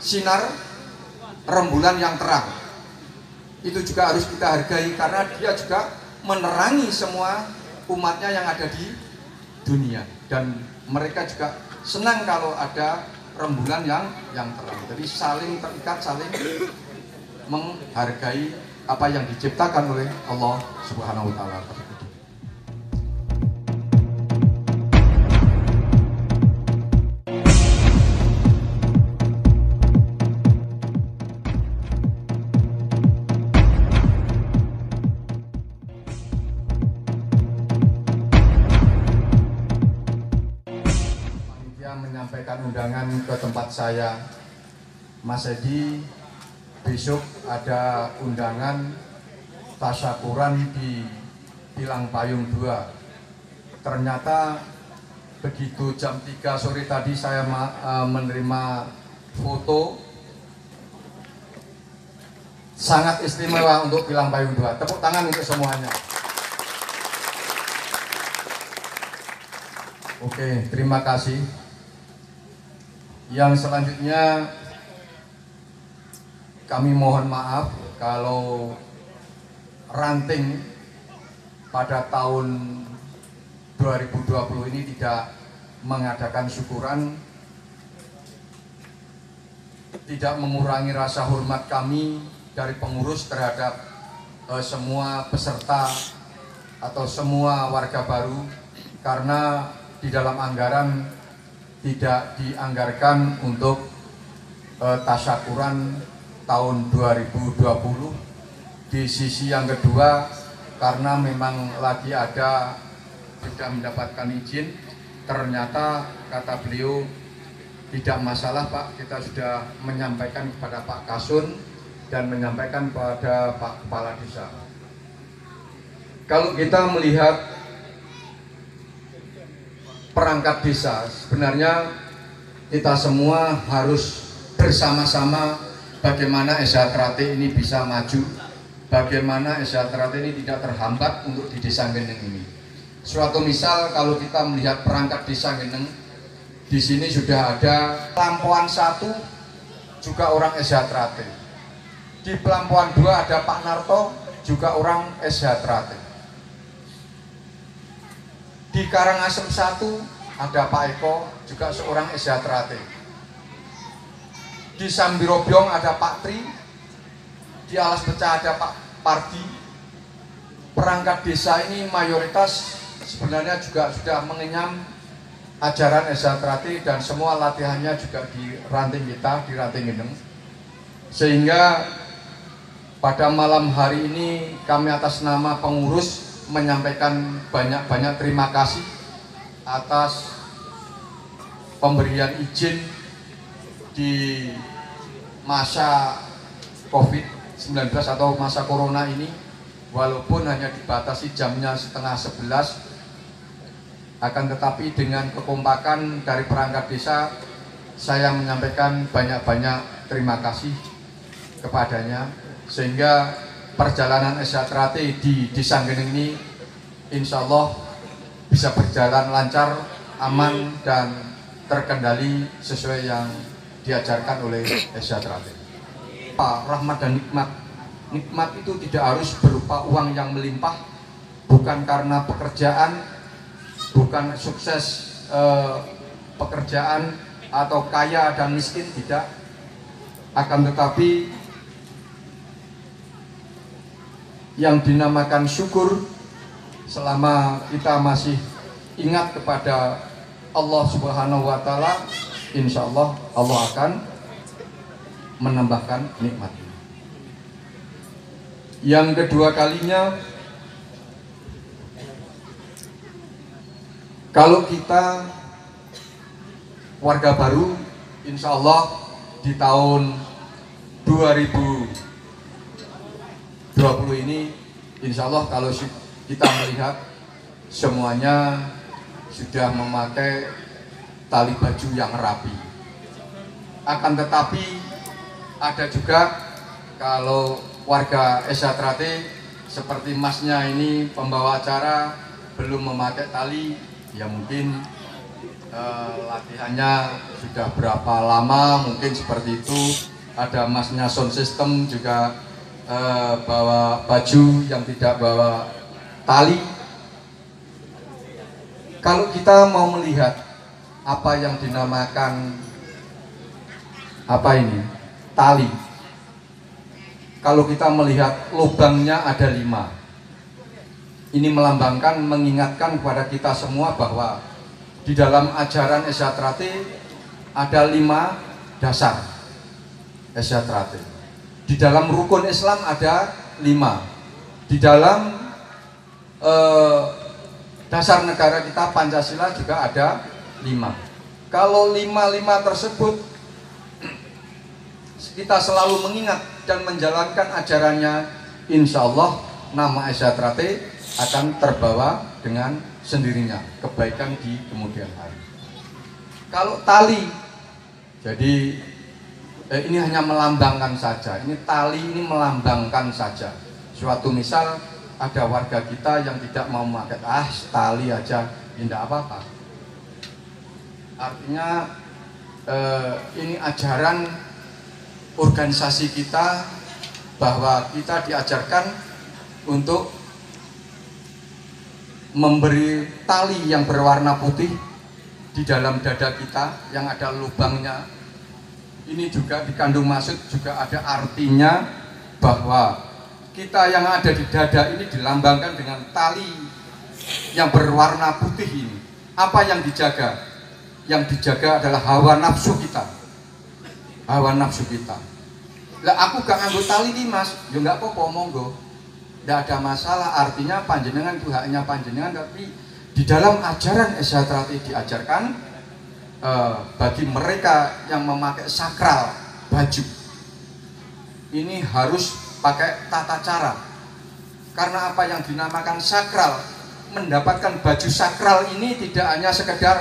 sinar rembulan yang terang. Itu juga harus kita hargai karena dia juga menerangi semua umatnya yang ada di dunia, dan mereka juga senang kalau ada rembulan yang terang. Jadi saling terikat, saling menghargai apa yang diciptakan oleh Allah Subhanahu wa taala. Menyampaikan undangan ke tempat saya, Mas Edi, besok ada undangan tasyakuran di Pilang Payung 2. Ternyata begitu jam 3 sore tadi saya menerima foto sangat istimewa untuk Pilang Payung 2. Tepuk tangan untuk semuanya. Oke, terima kasih. Yang selanjutnya kami mohon maaf kalau ranting pada tahun 2020 ini tidak mengadakan syukuran, tidak mengurangi rasa hormat kami dari pengurus terhadap semua peserta atau semua warga baru, karena di dalam anggaran tidak dianggarkan untuk tasyakuran tahun 2020. Di sisi yang kedua, karena memang lagi ada sudah mendapatkan izin, ternyata kata beliau tidak masalah Pak, kita sudah menyampaikan kepada Pak Kasun dan menyampaikan kepada Pak Kepala Desa. Kalau kita melihat perangkat desa, sebenarnya kita semua harus bersama-sama bagaimana SHTRT ini bisa maju, bagaimana SHTRT ini tidak terhambat untuk di Desa Geneng ini. Suatu misal kalau kita melihat perangkat Desa Geneng, di sini sudah ada Pelampuan 1 juga orang SHTRT. Di Pelampuan 2 ada Pak Narto juga orang SHTRT. Di Karangasem 1 ada Pak Eko juga seorang SHTRT. Di Sambirobyong ada Pak Tri, di Alas Pecah ada Pak Pardi. Perangkat desa ini mayoritas sebenarnya juga sudah mengenyam ajaran SHTRT dan semua latihannya juga di ranting kita, di ranting Geneng. Sehingga pada malam hari ini kami atas nama pengurus menyampaikan banyak-banyak terima kasih atas pemberian izin di masa COVID-19 atau masa Corona ini, walaupun hanya dibatasi jamnya setengah 11, akan tetapi dengan kekompakan dari perangkat desa, saya menyampaikan banyak-banyak terima kasih kepadanya, sehingga perjalanan SHTRT di Desa Geneng ini insya Allah bisa berjalan lancar, aman, dan terkendali sesuai yang diajarkan oleh SHTRT. Rahmat dan nikmat. Nikmat itu tidak harus berupa uang yang melimpah, bukan karena pekerjaan, bukan sukses pekerjaan atau kaya dan miskin, tidak. Akan tetapi yang dinamakan syukur, selama kita masih ingat kepada Allah Subhanahu wa taala, insya Allah Allah akan menambahkan nikmat. Yang kedua kalinya, kalau kita warga baru, insya Allah di tahun 2020 ini, insya Allah kalau kita melihat semuanya sudah memakai tali baju yang rapi. Akan tetapi ada juga kalau warga SHTRT seperti masnya ini pembawa acara belum memakai tali, ya mungkin latihannya sudah berapa lama, mungkin seperti itu. Ada masnya sound system juga bawa baju yang tidak bawa tali. Kalau kita mau melihat apa yang dinamakan tali, kalau kita melihat lubangnya ada 5. Ini melambangkan, mengingatkan kepada kita semua bahwa di dalam ajaran Esyatrate ada 5 dasar Esyatrate. Di dalam rukun Islam ada 5. Di dalam dasar negara kita Pancasila juga ada 5. Kalau 5 tersebut kita selalu mengingat dan menjalankan ajarannya, insya Allah nama Esyatrate akan terbawa dengan sendirinya, kebaikan di kemudian hari. Kalau tali, jadi ini hanya melambangkan saja. Ini tali ini melambangkan saja. Suatu misal ada warga kita yang tidak mau memakai, tali aja, tidak apa-apa. Artinya ini ajaran organisasi kita bahwa kita diajarkan untuk memberi tali yang berwarna putih di dalam dada kita yang ada lubangnya. Ini juga dikandung maksud, juga ada artinya bahwa kita yang ada di dada ini dilambangkan dengan tali yang berwarna putih ini. Apa yang dijaga? Yang dijaga adalah hawa nafsu kita. Hawa nafsu kita. Lah aku gak nganggo tali nih mas, ya nggak apa-apa, monggo. Tidak ada masalah, artinya panjenengan itu haknya panjenengan, tapi di dalam ajaran Esyatrate diajarkan bagi mereka yang memakai sakral baju ini harus pakai tata cara. Karena apa yang dinamakan sakral, mendapatkan baju sakral ini tidak hanya sekedar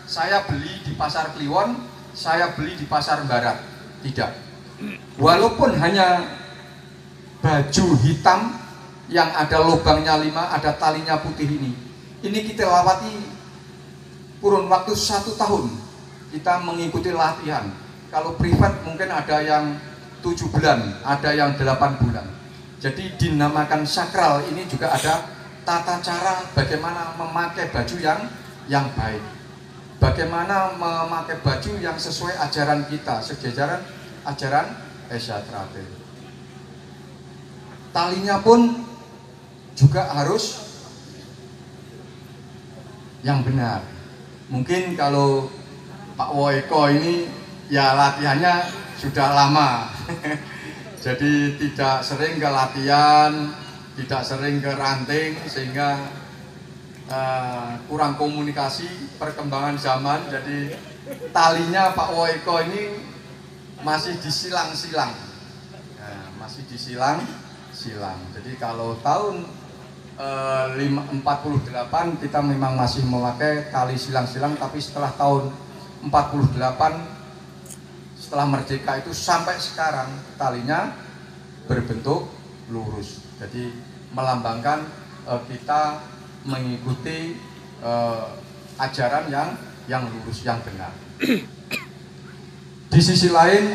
saya beli di pasar Kliwon, saya beli di pasar Barat, tidak. Walaupun hanya baju hitam yang ada lubangnya 5, ada talinya putih ini kita lewati kurun waktu 1 tahun. Kita mengikuti latihan. Kalau privat mungkin ada yang 7 bulan, ada yang 8 bulan. Jadi dinamakan sakral ini juga ada tata cara bagaimana memakai baju yang baik, bagaimana memakai baju yang sesuai ajaran kita, sejajaran ajaran Esyatrate. Talinya pun juga harus yang benar. Mungkin kalau Pak Woiko ini ya latihannya sudah lama jadi tidak sering ke latihan, tidak sering ke ranting, sehingga kurang komunikasi, perkembangan zaman. Jadi talinya Pak Woiko ini masih disilang-silang, masih disilang-silang. Jadi kalau tahun 48 kita memang masih memakai tali silang-silang, tapi setelah tahun 48 setelah merdeka itu sampai sekarang talinya berbentuk lurus. Jadi melambangkan kita mengikuti ajaran yang lurus, yang benar. Di sisi lain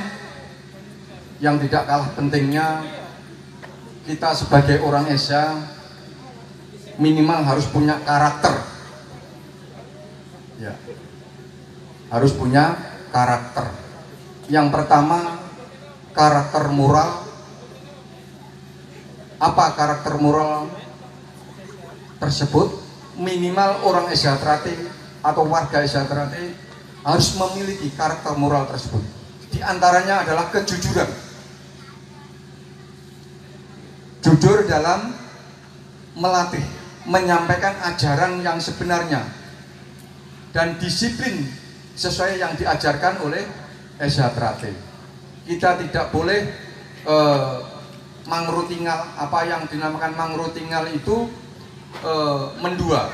yang tidak kalah pentingnya, kita sebagai orang Esya minimal harus punya karakter, ya, harus punya karakter. Yang pertama, karakter moral. Apa karakter moral tersebut? Minimal orang Esyatrate atau warga Esyatrate harus memiliki karakter moral tersebut. Di antaranya adalah kejujuran, jujur dalam melatih, menyampaikan ajaran yang sebenarnya, dan disiplin sesuai yang diajarkan oleh Esyatrate. Kita tidak boleh mangrutingal. Apa yang dinamakan mangrutingal itu mendua.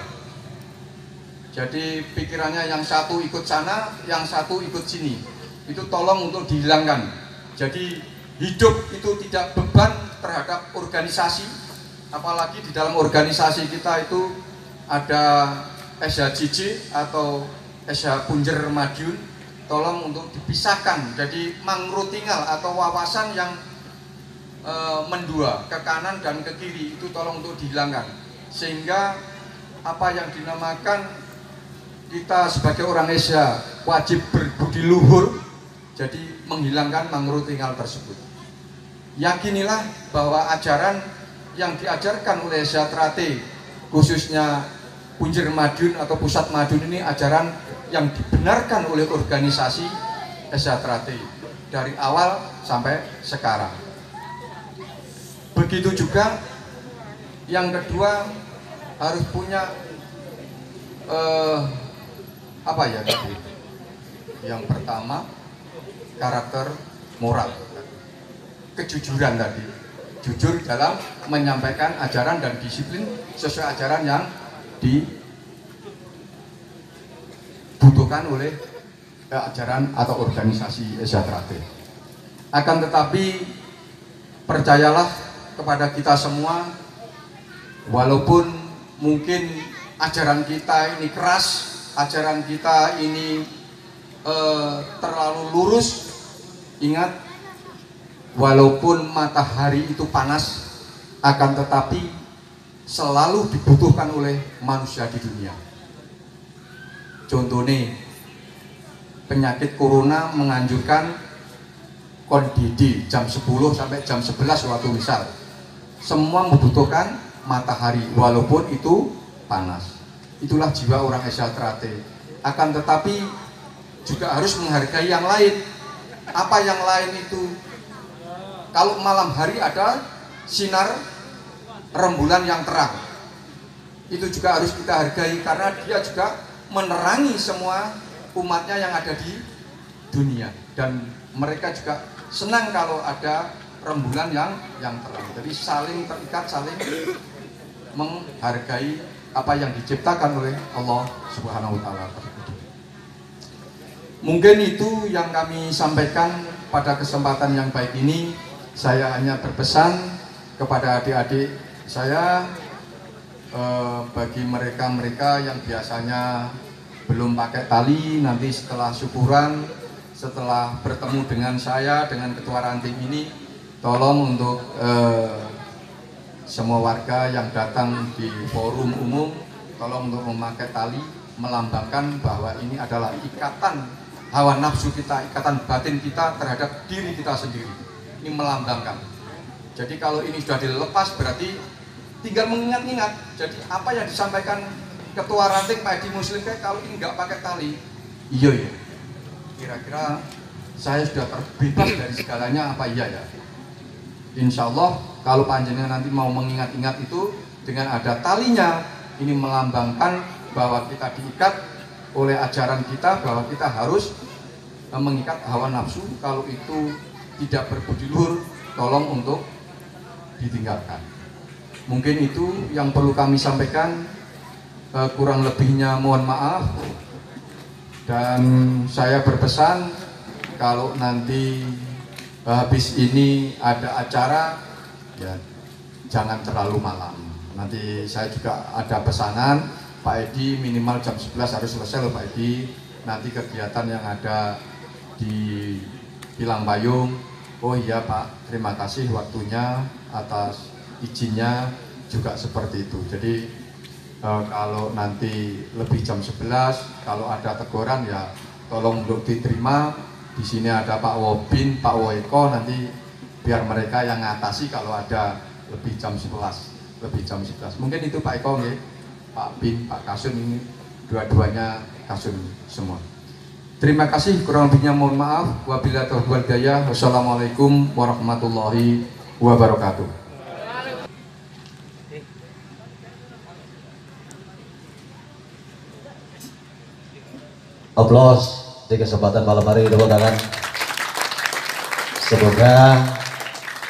Jadi pikirannya yang satu ikut sana, yang satu ikut sini. Itu tolong untuk dihilangkan. Jadi hidup itu tidak beban terhadap organisasi. Apalagi di dalam organisasi kita itu ada SHJJ atau SH Punjer Madiun tolong untuk dipisahkan, jadi mangrutingal atau wawasan yang mendua ke kanan dan ke kiri itu tolong untuk dihilangkan, sehingga apa yang dinamakan kita sebagai orang Asia wajib berbudi luhur, jadi menghilangkan mangrutingal tersebut. Yakinilah bahwa ajaran yang diajarkan oleh Asia Trate, khususnya Punjer Madiun atau Pusat Madiun ini ajaran yang dibenarkan oleh organisasi Asia Trate dari awal sampai sekarang. Begitu juga yang kedua, harus punya apa ya tadi? Yang pertama karakter moral, kejujuran tadi, jujur dalam menyampaikan ajaran dan disiplin sesuai ajaran yang dibutuhkan oleh ajaran atau organisasi Asia Trate. Akan tetapi percayalah kepada kita semua, walaupun mungkin ajaran kita ini keras, ajaran kita ini terlalu lurus, ingat, walaupun matahari itu panas, akan tetapi selalu dibutuhkan oleh manusia di dunia. Contohnya penyakit corona menganjurkan kondisi jam 10 sampai jam 11 waktu misal. Semua membutuhkan matahari walaupun itu panas. Itulah jiwa orang Asia Trate. Akan tetapi juga harus menghargai yang lain. Apa yang lain itu? Kalau malam hari ada sinar rembulan yang terang, itu juga harus kita hargai karena dia juga menerangi semua umatnya yang ada di dunia, dan mereka juga senang kalau ada rembulan yang terang. Jadi saling terikat, saling menghargai apa yang diciptakan oleh Allah Subhanahu wa Ta'ala. Mungkin itu yang kami sampaikan pada kesempatan yang baik ini. Saya hanya berpesan kepada adik-adik saya, bagi mereka-mereka yang biasanya belum pakai tali, nanti setelah syukuran, setelah bertemu dengan saya, dengan ketua ranting ini, tolong untuk semua warga yang datang di forum umum, tolong untuk memakai tali, melambangkan bahwa ini adalah ikatan hawa nafsu kita, ikatan batin kita terhadap diri kita sendiri. Ini melambangkan. Jadi kalau ini sudah dilepas berarti tinggal mengingat-ingat. Jadi apa yang disampaikan ketua ranting Pak Edi Muslim kayak kalau ini nggak pakai tali, iya ya. Kira-kira saya sudah terbebas dari segalanya apa iya ya? Insya Allah kalau panjenengan nanti mau mengingat-ingat itu dengan ada talinya, ini melambangkan bahwa kita diikat oleh ajaran kita, bahwa kita harus mengikat hawa nafsu. Kalau itu tidak berbudi luhur, tolong untuk ditinggalkan. Mungkin itu yang perlu kami sampaikan, kurang lebihnya mohon maaf. Dan saya berpesan kalau nanti habis ini ada acara, ya jangan terlalu malam. Nanti saya juga ada pesanan, Pak Edi minimal jam 11 harus selesai loh Pak Edi. Nanti kegiatan yang ada di Pilang Payung. Oh iya Pak, terima kasih waktunya, atas izinnya juga seperti itu. Jadi kalau nanti lebih jam 11, kalau ada teguran ya tolong untuk diterima. Di sini ada Pak Wobin, Pak Woiko, nanti biar mereka yang ngatasi kalau ada lebih jam 11, lebih jam 11. Mungkin itu Pak Eko, ya. Pak Bin, Pak Kasun, ini dua-duanya Kasun semua. Terima kasih, kurang lebihnya mohon maaf. Wabillahi taufiq wal hidayah. Wassalamualaikum warahmatullahi wabarakatuh. Aplaus di kesempatan malam hari, tepuk tangan. Semoga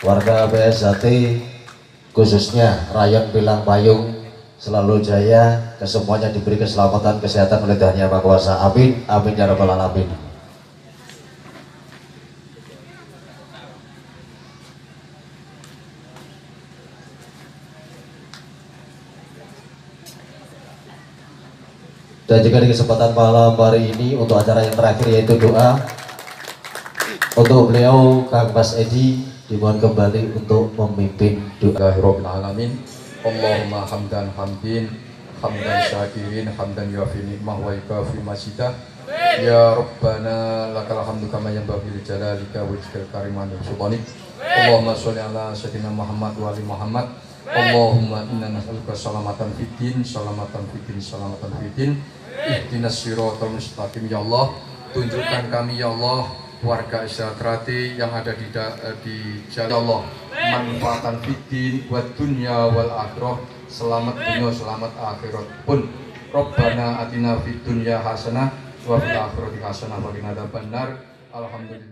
warga PSHT khususnya rayon Pilang Payung selalu jaya, kesemuanya diberi keselamatan, kesehatan oleh Tuhan Yang Maha Kuasa. Amin, amin ya rabbal alamin. Dan juga di kesempatan malam hari ini untuk acara yang terakhir yaitu doa untuk beliau Kang Mas Edi dimohon kembali untuk memimpin doa. Alamin. Allahumma hamdan hamdin hamdan syakirin hamdan yuafi ni'mah wa yukafi majidah. Ya Rabbana lakal hamdu kama yanbaghi li jalalika wa wajhikal karim wa sultanik. Allahumma sholli ala sayyidina Muhammad wa ali Muhammad. Allahumma inna nas'aluka salamatan fid din, salamatan fid din, salamatan fid din. Ihdinas siratal mustaqim ya Allah. Tunjukkan kami ya Allah warga Istiadrati yang ada di jalan Allah manfaatan fid din wa dunya wal akhirah. Selamat dunia, selamat akhirat pun. Rabbana atina fid dunya hasanah wa fil akhirati hasanah wa qina adzabannar. Alhamdulillah.